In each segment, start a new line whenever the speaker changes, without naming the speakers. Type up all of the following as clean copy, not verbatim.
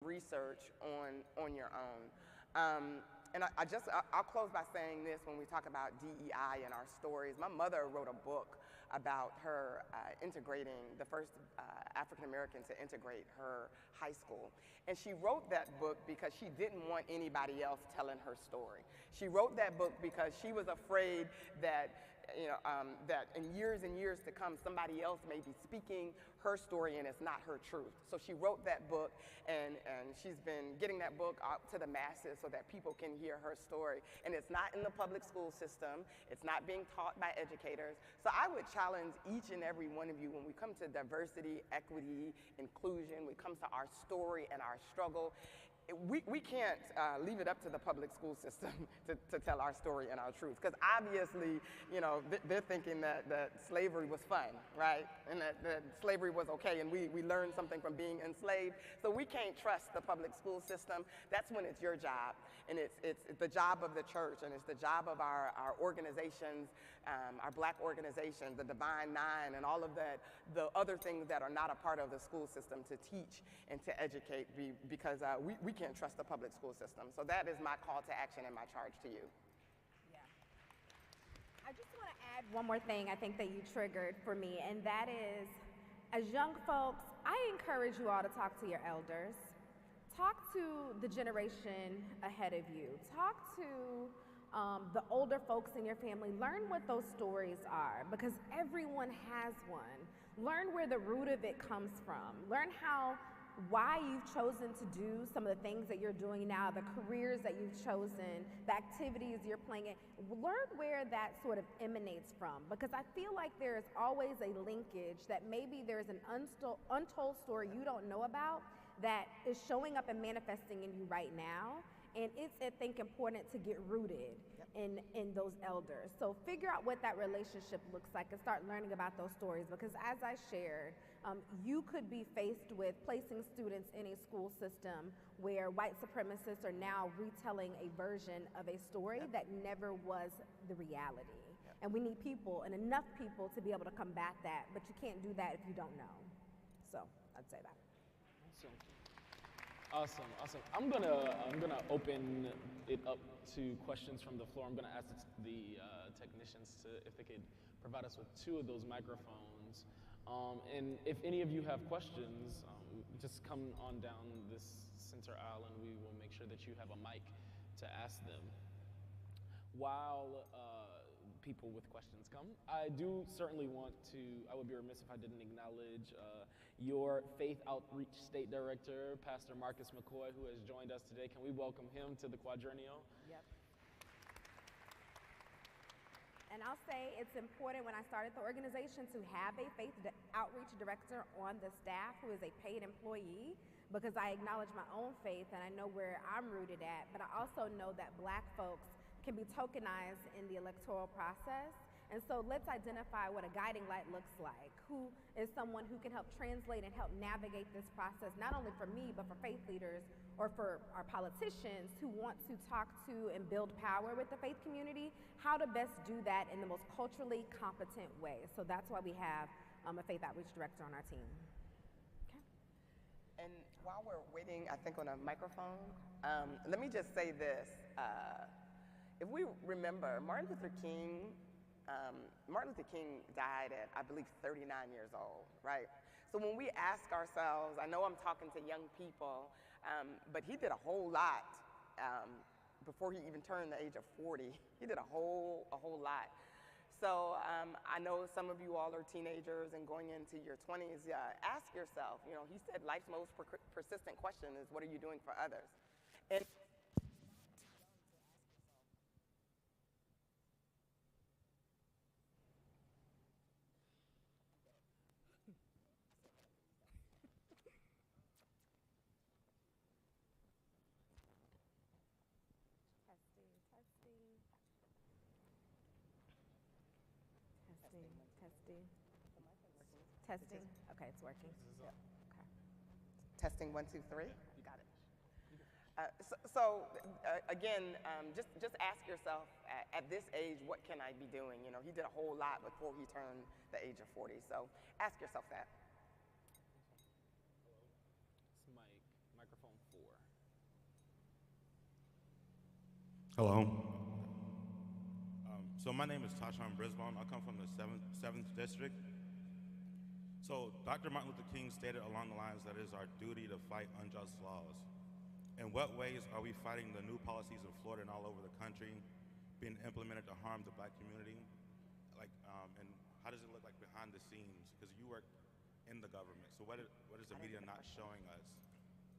research on your own. And I'll close by saying this when we talk about DEI in our stories. My mother wrote a book about her integrating, the first African American to integrate her high school. And she wrote that book because she didn't want anybody else telling her story. She wrote that book because she was afraid that, that in years and years to come, somebody else may be speaking her story and it's not her truth. So she wrote that book, and she's been getting that book out to the masses so that people can hear her story. And it's not in the public school system. It's not being taught by educators. So I would challenge each and every one of you when we come to diversity, equity, inclusion, when it comes to our story and our struggle, we can't leave it up to the public school system to tell our story and our truth. Because obviously, they're thinking that slavery was fun, right? And that slavery was okay, and we learned something from being enslaved. So we can't trust the public school system. That's when it's your job. And it's the job of the church, and it's the job of our organizations, our black organizations, the Divine Nine, and all of that, the other things that are not a part of the school system to teach and to educate, because we can't trust the public school system. So that is my call to action and my charge to you.
Yeah. I just want to add one more thing I think that you triggered for me, and that is, as young folks, I encourage you all to talk to your elders. Talk to the generation ahead of you. Talk to the older folks in your family. Learn what those stories are, because everyone has one. Learn where the root of it comes from. Learn why you've chosen to do some of the things that you're doing now, the careers that you've chosen, the activities you're playing in. Learn where that sort of emanates from, because I feel like there's always a linkage that maybe there's an untold story you don't know about that is showing up and manifesting in you right now. And it's, I think, important to get rooted in those elders. So figure out what that relationship looks like and start learning about those stories, because as I shared, you could be faced with placing students in a school system where white supremacists are now retelling a version of a story that never was the reality. And we need people, and enough people, to be able to combat that, but you can't do that if you don't know. So I'd say that.
Awesome. I'm gonna open it up to questions from the floor. I'm gonna ask the technicians if they could provide us with 2 of those microphones. And if any of you have questions, just come on down this center aisle, and we will make sure that you have a mic to ask them. While people with questions come, I do certainly want to, I would be remiss if I didn't acknowledge your Faith Outreach State Director, Pastor Marcus McCoy, who has joined us today. Can we welcome him to the Quadrennial?
Yep. And I'll say it's important, when I started the organization, to have a Faith Outreach Director on the staff who is a paid employee, because I acknowledge my own faith and I know where I'm rooted at, but I also know that Black folks can be tokenized in the electoral process. And so let's identify what a guiding light looks like. Who is someone who can help translate and help navigate this process, not only for me, but for faith leaders or for our politicians who want to talk to and build power with the faith community, how to best do that in the most culturally competent way. So that's why we have a Faith Outreach Director on our team. Okay.
And while we're waiting, I think, on a microphone, let me just say this. If we remember, Martin Luther King died at, I believe, 39 years old, right? So when we ask ourselves, I know I'm talking to young people, but he did a whole lot before he even turned the age of 40. He did a whole lot. So I know some of you all are teenagers and going into your 20s. Ask yourself, he said life's most persistent question is, what are you doing for others? And
Testing. Okay, it's working.
Yep. Okay. Testing 1, 2, 3. You got it. Again, just ask yourself, at this age, what can I be doing? He did a whole lot before he turned the age of 40. So ask yourself that.
It's microphone 4.
Hello. So my name is Tashawn Brisbane. I come from the 7th District. So Dr. Martin Luther King stated along the lines that it is our duty to fight unjust laws. In what ways are we fighting the new policies in Florida and all over the country being implemented to harm the black community? And how does it look like behind the scenes? Because you work in the government. So what is the media not showing us?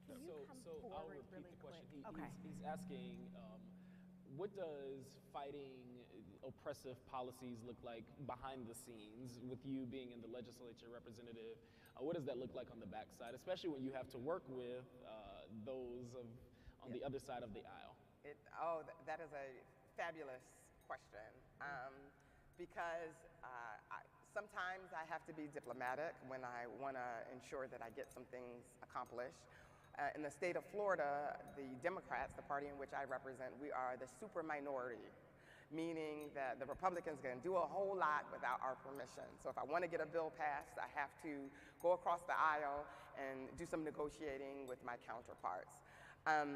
Can you come
So I'll
forward
repeat
really
the question.
quick?
He's asking, what does fighting oppressive policies look like behind the scenes with you being in the legislature representative? What does that look like on the backside, especially when you have to work with those on the other side of the aisle?
That is a fabulous question. Because sometimes I have to be diplomatic when I want to ensure that I get some things accomplished. In the state of Florida, the Democrats, the party in which I represent, we are the super minority, meaning that the Republicans can do a whole lot without our permission. So if I want to get a bill passed, I have to go across the aisle and do some negotiating with my counterparts. I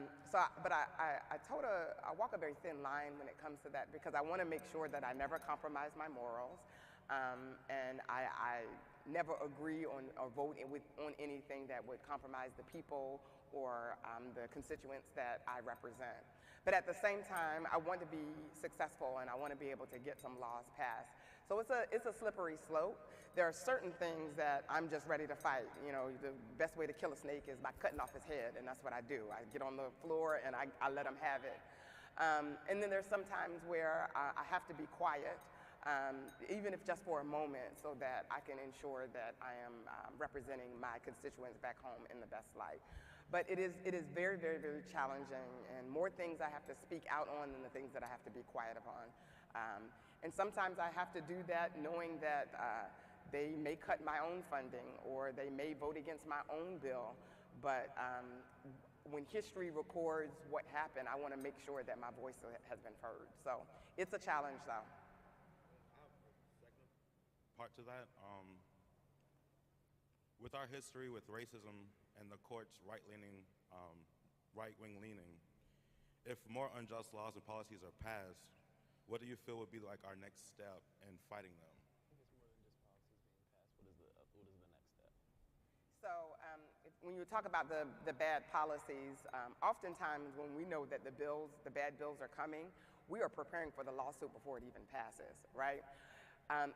walk a very thin line when it comes to that, because I want to make sure that I never compromise my morals, and I never agree on or vote on anything that would compromise the people or the constituents that I represent. But at the same time, I want to be successful and I want to be able to get some laws passed. So it's a slippery slope. There are certain things that I'm just ready to fight. You know, the best way to kill a snake is by cutting off his head, and that's what I do. I get on the floor and I let him have it. And then there's some times where I have to be quiet, even if just for a moment, so that I can ensure that I am representing my constituents back home in the best light. But it is very, very, very challenging, and more things I have to speak out on than the things that I have to be quiet upon. And sometimes I have to do that knowing that they may cut my own funding or they may vote against my own bill, but when history records what happened, I want to make sure that my voice has been heard. So it's a challenge, though.
I have a second part to that. With our history with racism and the court's right-wing leaning, if more unjust laws and policies are passed, what do you feel would be like our next step in fighting them?
What is the next step?
So when you talk about the bad policies, oftentimes when we know that the bad bills are coming, we are preparing for the lawsuit before it even passes, right?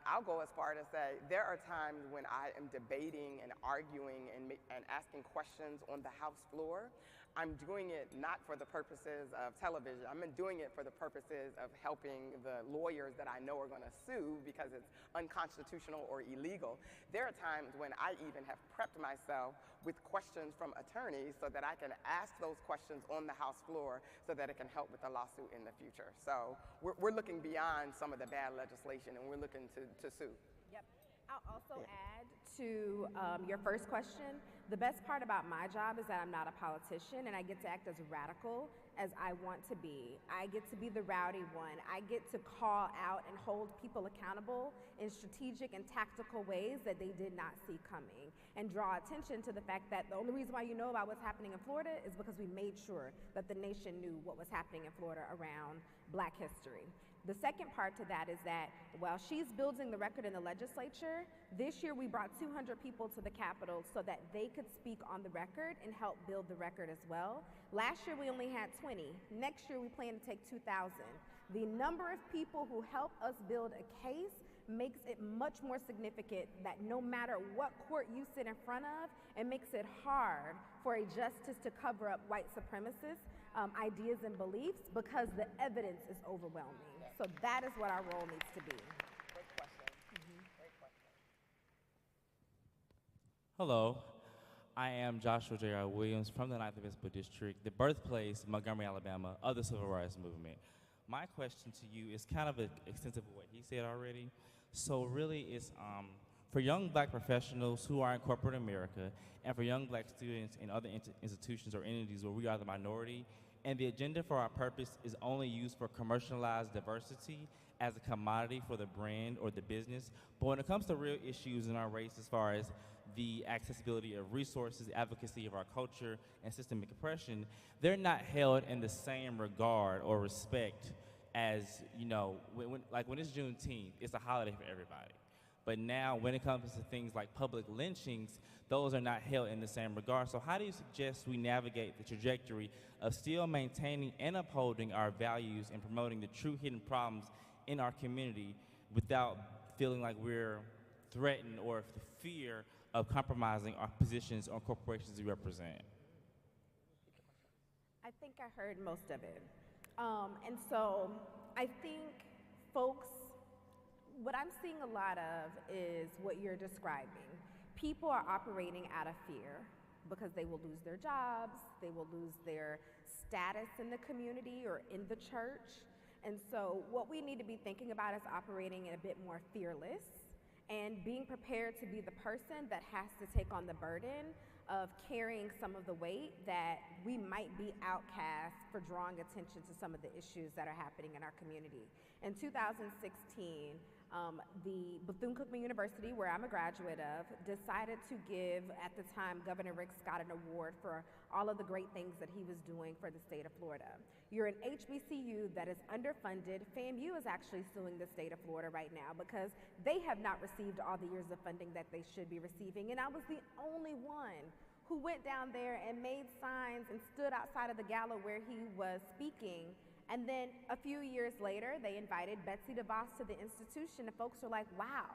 I'll go as far to say there are times when I am debating and arguing and asking questions on the House floor. I'm doing it not for the purposes of television. I'm doing it for the purposes of helping the lawyers that I know are going to sue because it's unconstitutional or illegal. There are times when I even have prepped myself with questions from attorneys so that I can ask those questions on the House floor so that it can help with the lawsuit in the future. So we're looking beyond some of the bad legislation, and we're looking to sue.
Yep. I'll also add to your first question, the best part about my job is that I'm not a politician and I get to act as radical as I want to be. I get to be the rowdy one. I get to call out and hold people accountable in strategic and tactical ways that they did not see coming, and draw attention to the fact that the only reason why you know about what's happening in Florida is because we made sure that the nation knew what was happening in Florida around Black history. The second part to that is that while she's building the record in the legislature, this year we brought 200 people to the Capitol so that they could speak on the record and help build the record as well. Last year we only had 20. Next year we plan to take 2,000. The number of people who help us build a case makes it much more significant that no matter what court you sit in front of, it makes it hard for a justice to cover up white supremacist ideas and beliefs because the evidence is overwhelming. So that is what our role needs to be.
Great question. Great question.
Hello, I am Joshua J.R. Williams from the 9th Municipal District, the birthplace, Montgomery, Alabama, of the Civil Rights Movement. My question to you is kind of extensive of what he said already. So really it's for young Black professionals who are in corporate America and for young Black students in other institutions or entities where we are the minority, and the agenda for our purpose is only used for commercialized diversity as a commodity for the brand or the business. But when it comes to real issues in our race as far as the accessibility of resources, advocacy of our culture, and systemic oppression, they're not held in the same regard or respect as, you know, when it's Juneteenth, it's a holiday for everybody. But now when it comes to things like public lynchings, those are not held in the same regard. So how do you suggest we navigate the trajectory of still maintaining and upholding our values and promoting the true hidden problems in our community without feeling like we're threatened or the fear of compromising our positions on corporations we represent?
I think I heard most of it. And so I think folks, what I'm seeing a lot of is what you're describing. People are operating out of fear because they will lose their jobs, they will lose their status in the community or in the church. And so what we need to be thinking about is operating in a bit more fearless and being prepared to be the person that has to take on the burden of carrying some of the weight that we might be outcast for drawing attention to some of the issues that are happening in our community. In 2016, the Bethune-Cookman University, where I'm a graduate of, decided to give, at the time, Governor Rick Scott an award for all of the great things that he was doing for the state of Florida. You're an HBCU that is underfunded. FAMU is actually suing the state of Florida right now because they have not received all the years of funding that they should be receiving. And I was the only one who went down there and made signs and stood outside of the gala where he was speaking. And then a few years later, they invited Betsy DeVeaux to the institution, and folks were like, wow,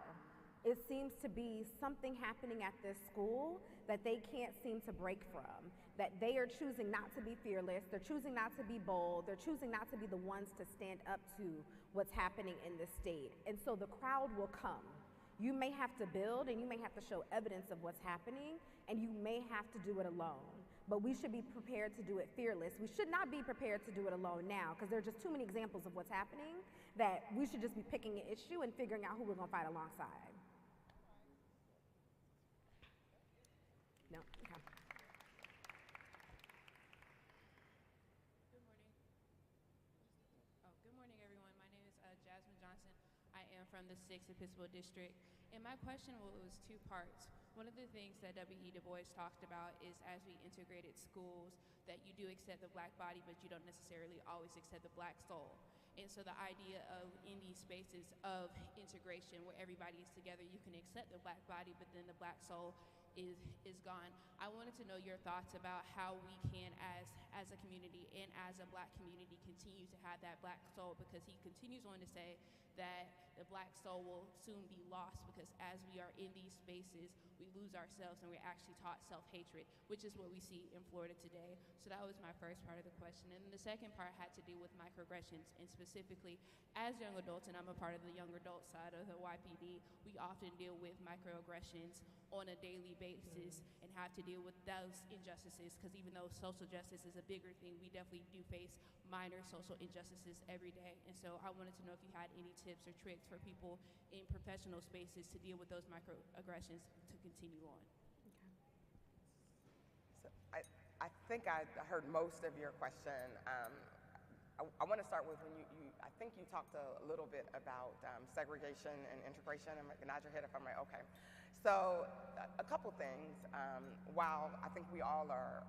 it seems to be something happening at this school that they can't seem to break from, that they are choosing not to be fearless, they're choosing not to be bold, they're choosing not to be the ones to stand up to what's happening in the state. And so the crowd will come. You may have to build and you may have to show evidence of what's happening, and you may have to do it alone. But we should be prepared to do it fearless. We should not be prepared to do it alone now, because there are just too many examples of what's happening that we should just be picking an issue and figuring out who we're going to fight alongside. No? Okay.
Good morning. Good morning, everyone. My name is Jasmine Johnson. I am from the 6th Episcopal District, and my question was two parts. One of the things that W.E. Du Bois talked about is as we integrated schools, that you do accept the black body, but you don't necessarily always accept the black soul. And so the idea of in these spaces of integration where everybody is together, you can accept the black body, but then the black soul is gone. I wanted to know your thoughts about how we can, as a community and as a black community, continue to have that black soul, because he continues on to say that the black soul will soon be lost, because as we are in these spaces, we lose ourselves and we're actually taught self-hatred, which is what we see in Florida today. So that was my first part of the question. And then the second part had to do with microaggressions, and specifically as young adults, and I'm a part of the young adult side of the YPD, we often deal with microaggressions on a daily basis and have to deal with those injustices, because even though social justice is a bigger thing, we definitely do face minor social injustices every day. And so I wanted to know if you had any tips or tricks for people in professional spaces to deal with those microaggressions to continue on.
So I think I heard most of your question. I want to start with when I think you talked a little bit about segregation and integration, and nod your head if I'm right. Okay. So a couple things. While I think we all are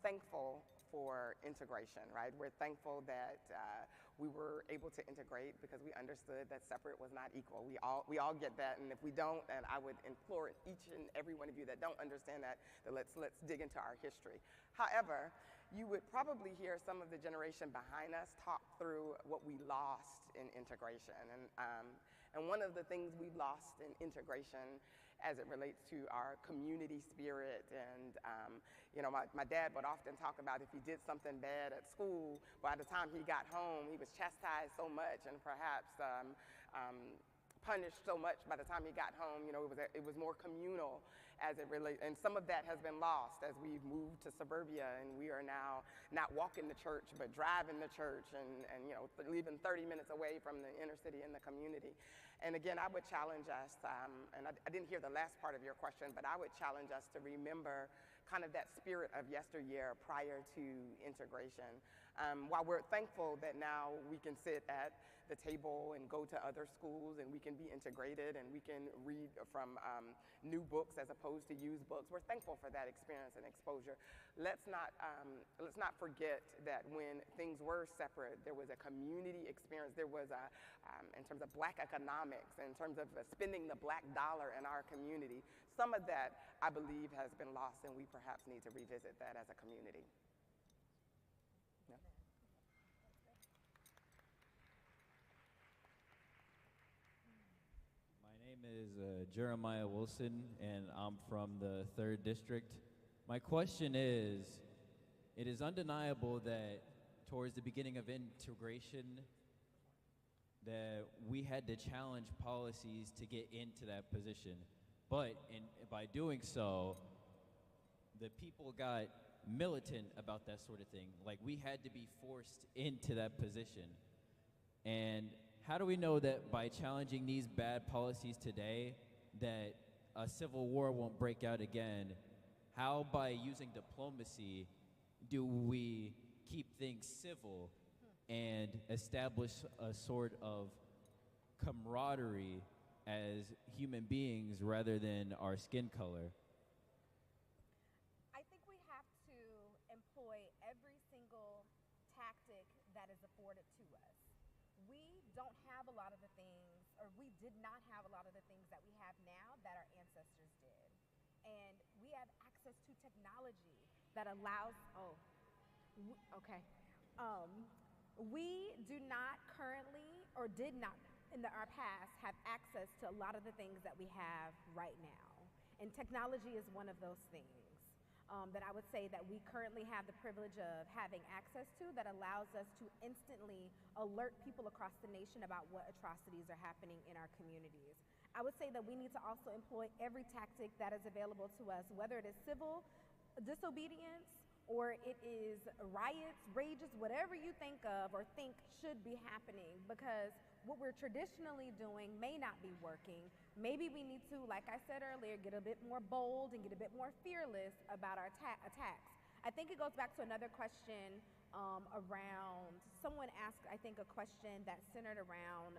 thankful for integration, right? We're thankful that we were able to integrate because we understood that separate was not equal. We all get that, and if we don't, and I would implore each and every one of you that don't understand that let's dig into our history. However, you would probably hear some of the generation behind us talk through what we lost in integration, and one of the things we lost in integration as it relates to our community spirit. And my dad would often talk about if he did something bad at school, by the time he got home, he was chastised so much and perhaps punished so much by the time he got home. It was more communal as it relates, and some of that has been lost as we've moved to suburbia, and we are now not walking to church but driving to church, and leaving 30 minutes away from the inner city and the community. And again, I would challenge us, and I didn't hear the last part of your question, but I would challenge us to remember kind of that spirit of yesteryear prior to integration. While we're thankful that now we can sit at the table and go to other schools and we can be integrated and we can read from new books as opposed to used books, we're thankful for that experience and exposure. Let's not forget that when things were separate, there was a community experience. There was in terms of Black economics, in terms of spending the Black dollar in our community, some of that, I believe, has been lost, and we perhaps need to revisit that as a community. Yeah.
My name is Jeremiah Wilson, and I'm from the 3rd District. My question is, it is undeniable that towards the beginning of integration, that we had to challenge policies to get into that position. But by doing so, the people got militant about that sort of thing. Like, we had to be forced into that position. And how do we know that by challenging these bad policies today, that a civil war won't break out again? How, by using diplomacy, do we keep things civil and establish a sort of camaraderie as human beings rather than our skin color?
I think we have to employ every single tactic that is afforded to us. We don't have a lot of the things, or we did not have a lot of the things that we have now that our ancestors did. And we have access to technology that allows, we do not currently, or did not in our past, have access to a lot of the things that we have right now. And technology is one of those things that I would say that we currently have the privilege of having access to, that allows us to instantly alert people across the nation about what atrocities are happening in our communities. I would say that we need to also employ every tactic that is available to us, whether it is civil disobedience or it is riots, rages, whatever you think of or think should be happening, because what we're traditionally doing may not be working. Maybe we need to, like I said earlier, get a bit more bold and get a bit more fearless about our attacks. I think it goes back to another question around, someone asked, I think, a question that centered around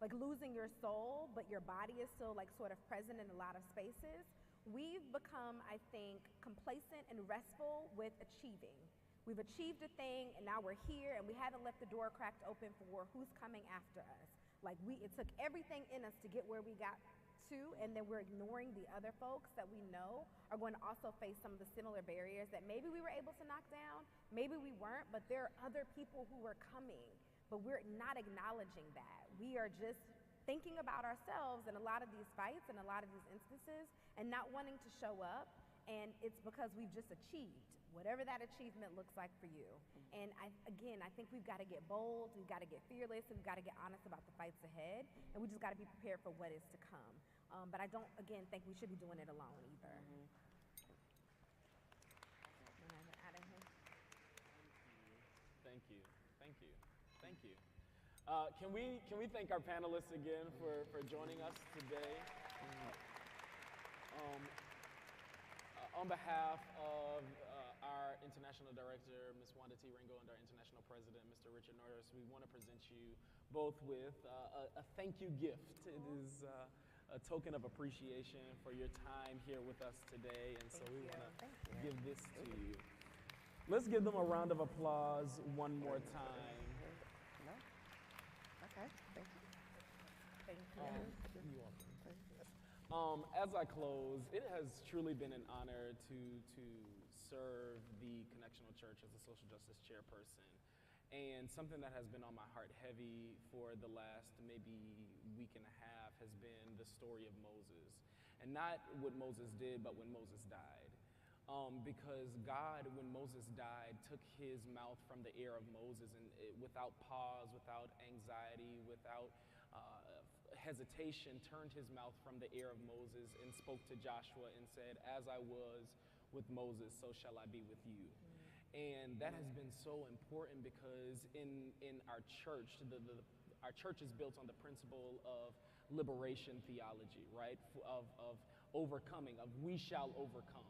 like losing your soul, but your body is still like sort of present in a lot of spaces. We've become, I think, complacent and restful with achieving. We've achieved a thing, and now we're here, and we haven't left the door cracked open for who's coming after us. Like, it took everything in us to get where we got to, and then we're ignoring the other folks that we know are going to also face some of the similar barriers that maybe we were able to knock down, maybe we weren't, but there are other people who are coming, but we're not acknowledging that. We are just thinking about ourselves in a lot of these fights and a lot of these instances and not wanting to show up, and it's because we've just achieved whatever that achievement looks like for you. And I think we've got to get bold, we've got to get fearless, and we've got to get honest about the fights ahead, and we just got to be prepared for what is to come. But I don't, again, think we should be doing it alone either.
Thank you, thank you, thank you. Can we thank our panelists again for joining us today? On behalf of our International Director, Ms. Wanda T. Ringo, and our International President, Mr. Richard Norris, we want to present you both with a thank you gift. It is a token of appreciation for your time here with us today, and so we want to give this to you. Let's give them a round of applause one more time.
Okay, thank you.
Thank you.
You're welcome. As I close, it has truly been an honor to serve the Connectional Church as a social justice chairperson. And something that has been on my heart heavy for the last maybe week and a half has been the story of Moses. And not what Moses did, but when Moses died. Because God, when Moses died, took his mouth from the ear of Moses and without pause, without anxiety, without hesitation, turned his mouth from the ear of Moses and spoke to Joshua and said, "As I was with Moses, so shall I be with you." And that has been so important because in our church, our church is built on the principle of liberation theology, right? Of overcoming, of we shall overcome.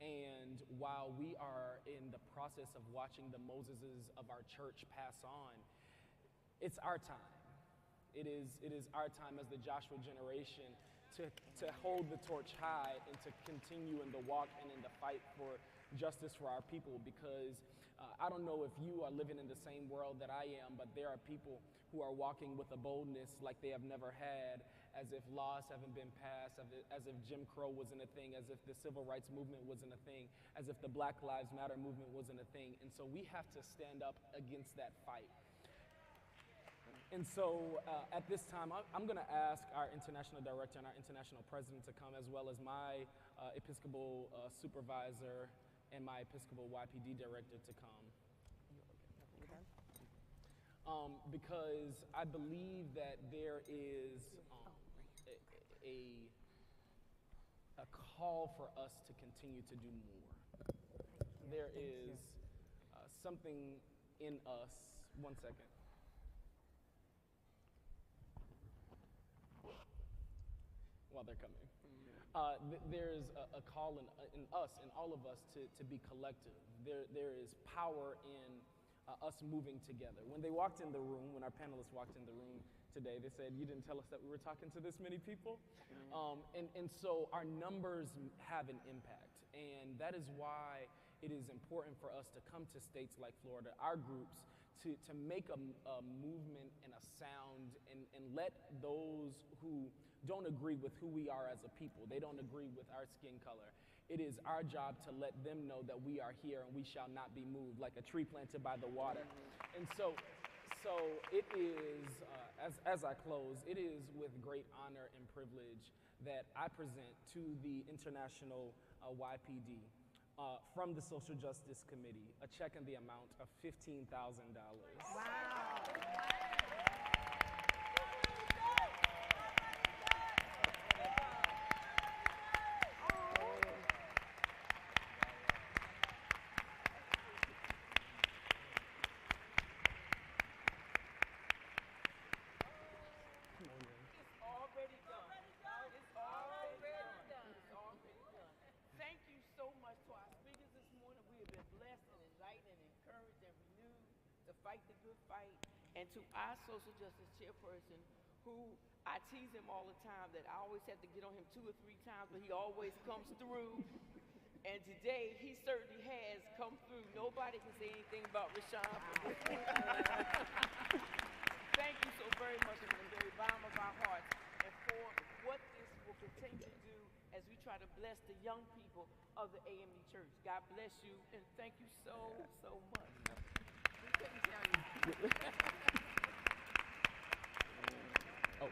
And while we are in the process of watching the Moseses of our church pass on, it's our time. It is our time as the Joshua generation to hold the torch high and to continue in the walk and in the fight for justice for our people, because I don't know if you are living in the same world that I am, but there are people who are walking with a boldness like they have never had, as if laws haven't been passed, as if Jim Crow wasn't a thing, as if the civil rights movement wasn't a thing, as if the Black Lives Matter movement wasn't a thing. And so we have to stand up against that fight. And so at this time, I'm going to ask our international director and our international president to come, as well as my Episcopal supervisor and my Episcopal YPD director to come. Because I believe that there is a call for us to continue to do more. There is something in us. One second. While they're coming. There's a call in us, in all of us, to be collective. There is power in us moving together. When they walked in the room, when our panelists walked in the room today, they said, "You didn't tell us that we were talking to this many people." And so our numbers have an impact. And that is why it is important for us to come to states like Florida, our groups, to make a movement and a sound and let those who don't agree with who we are as a people, they don't agree with our skin color, it is our job to let them know that we are here and we shall not be moved, like a tree planted by the water. And so it is, as I close, it is with great honor and privilege that I present to the International YPD from the Social Justice Committee a check in the amount of $15,000.
Wow.
Fight the good fight, and to our social justice chairperson, who I tease him all the time that I always have to get on him 2 or 3 times, but he always comes through. And today he certainly has come through. Nobody can say anything about Rashawn. Thank you so very much from the very bottom of our hearts, and for what this will continue to do as we try to bless the young people of the AME Church. God bless you, and thank you so much.
Oh.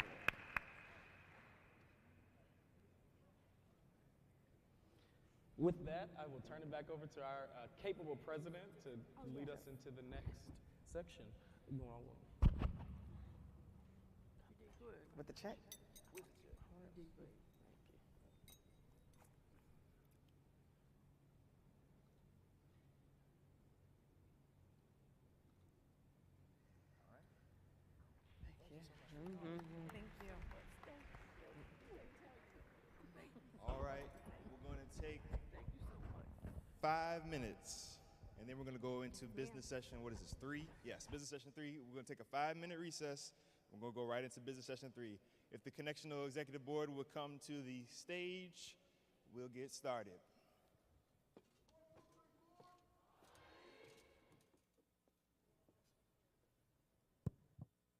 With that, I will turn it back over to our capable president to lead us into the next section. You want to
With the check?
With the check. You did great.
Thank you.
All right, we're going to take 5 minutes, and then we're going to go into business session. What is this, 3? Yes, business session 3. We're going to take a 5-minute recess. We're going to go right into business session 3. If the Connectional Executive Board will come to the stage, we'll get started.